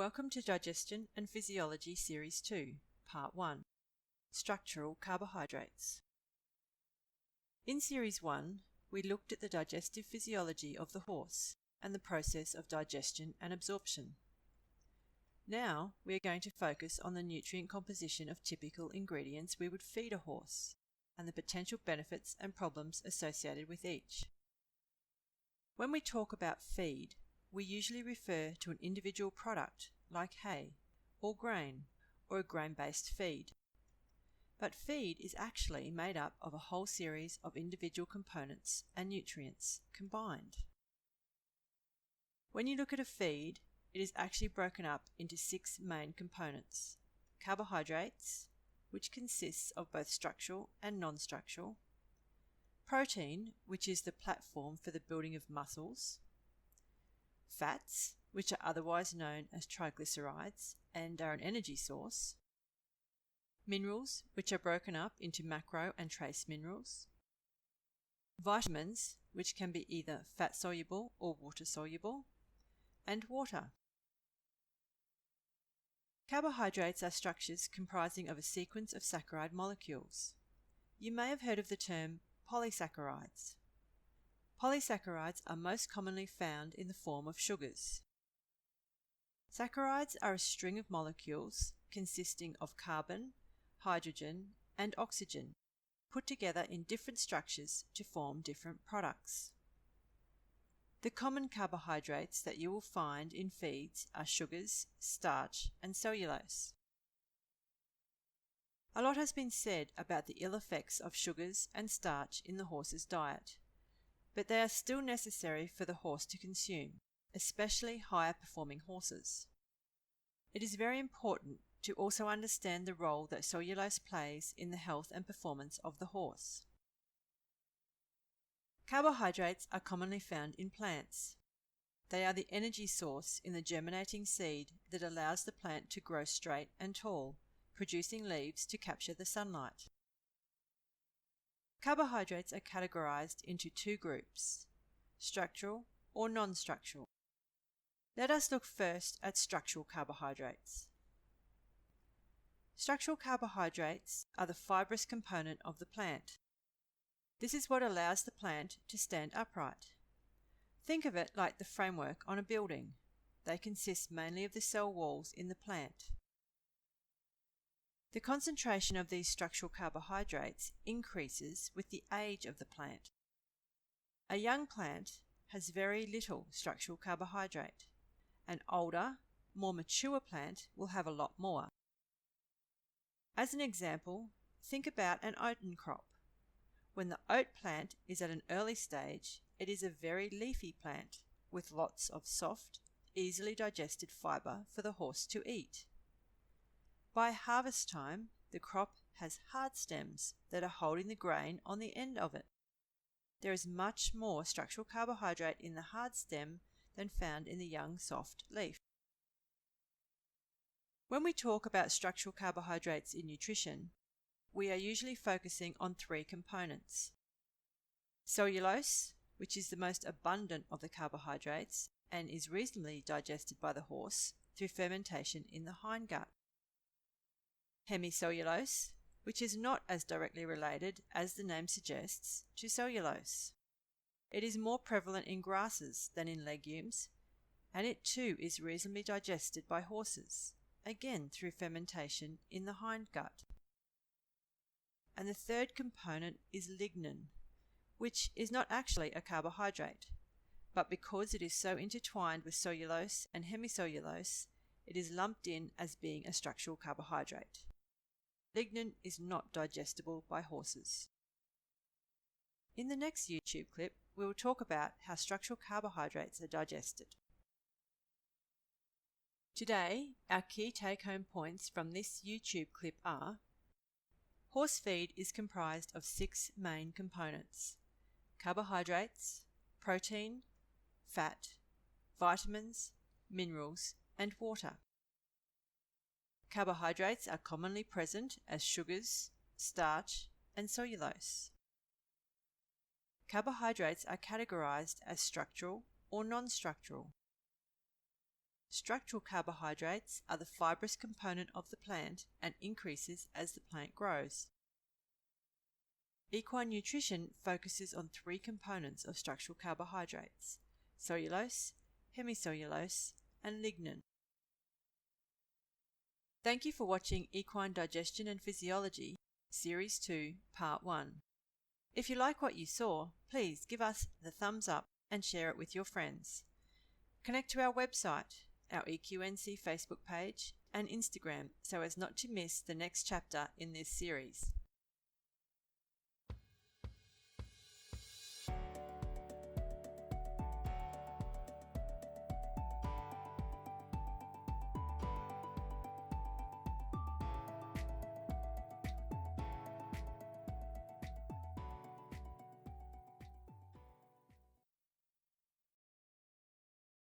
Welcome to Digestion and Physiology Series 2, Part 1, Structural Carbohydrates. In Series 1, we looked at the digestive physiology of the horse and the process of digestion and absorption. Now we are going to focus on the nutrient composition of typical ingredients we would feed a horse and the potential benefits and problems associated with each. When we talk about feed, we usually refer to an individual product like hay or grain or a grain-based feed. But feed is actually made up of a whole series of individual components and nutrients combined. When you look at a feed, it is actually broken up into 6 main components: carbohydrates, which consists of both structural and non-structural; protein, which is the platform for the building of muscles; fats, which are otherwise known as triglycerides and are an energy source; minerals, which are broken up into macro and trace minerals; vitamins, which can be either fat-soluble or water-soluble; and water. Carbohydrates are structures comprising of a sequence of saccharide molecules. You may have heard of the term polysaccharides. Polysaccharides are most commonly found in the form of sugars. Saccharides are a string of molecules consisting of carbon, hydrogen, and oxygen, put together in different structures to form different products. The common carbohydrates that you will find in feeds are sugars, starch, and cellulose. A lot has been said about the ill effects of sugars and starch in the horse's diet, but they are still necessary for the horse to consume, especially higher performing horses. It is very important to also understand the role that cellulose plays in the health and performance of the horse. Carbohydrates are commonly found in plants. They are the energy source in the germinating seed that allows the plant to grow straight and tall, producing leaves to capture the sunlight. Carbohydrates are categorized into 2 groups: structural or non-structural. Let us look first at structural carbohydrates. Structural carbohydrates are the fibrous component of the plant. This is what allows the plant to stand upright. Think of it like the framework on a building. They consist mainly of the cell walls in the plant. The concentration of these structural carbohydrates increases with the age of the plant. A young plant has very little structural carbohydrate. An older, more mature plant will have a lot more. As an example, think about an oaten crop. When the oat plant is at an early stage, it is a very leafy plant with lots of soft, easily digested fibre for the horse to eat. By harvest time, the crop has hard stems that are holding the grain on the end of it. There is much more structural carbohydrate in the hard stem than found in the young soft leaf. When we talk about structural carbohydrates in nutrition, we are usually focusing on 3 components: cellulose, which is the most abundant of the carbohydrates and is reasonably digested by the horse through fermentation in the hindgut; hemicellulose, which is not as directly related as the name suggests to cellulose. It is more prevalent in grasses than in legumes, and it too is reasonably digested by horses, again through fermentation in the hindgut. And the third component is lignin, which is not actually a carbohydrate, but because it is so intertwined with cellulose and hemicellulose, it is lumped in as being a structural carbohydrate. Lignin is not digestible by horses. In the next YouTube clip, we will talk about how structural carbohydrates are digested. Today, our key take-home points from this YouTube clip are: horse feed is comprised of 6 main components: carbohydrates, protein, fat, vitamins, minerals, and water. Carbohydrates are commonly present as sugars, starch, and cellulose. Carbohydrates are categorized as structural or non-structural. Structural carbohydrates are the fibrous component of the plant and increases as the plant grows. Equine nutrition focuses on three components of structural carbohydrates: cellulose, hemicellulose, and lignin. Thank you for watching Equine Digestion and Physiology, Series 2, Part 1. If you like what you saw, please give us the thumbs up and share it with your friends. Connect to our website, our EqNC Facebook page and Instagram so as not to miss the next chapter in this series.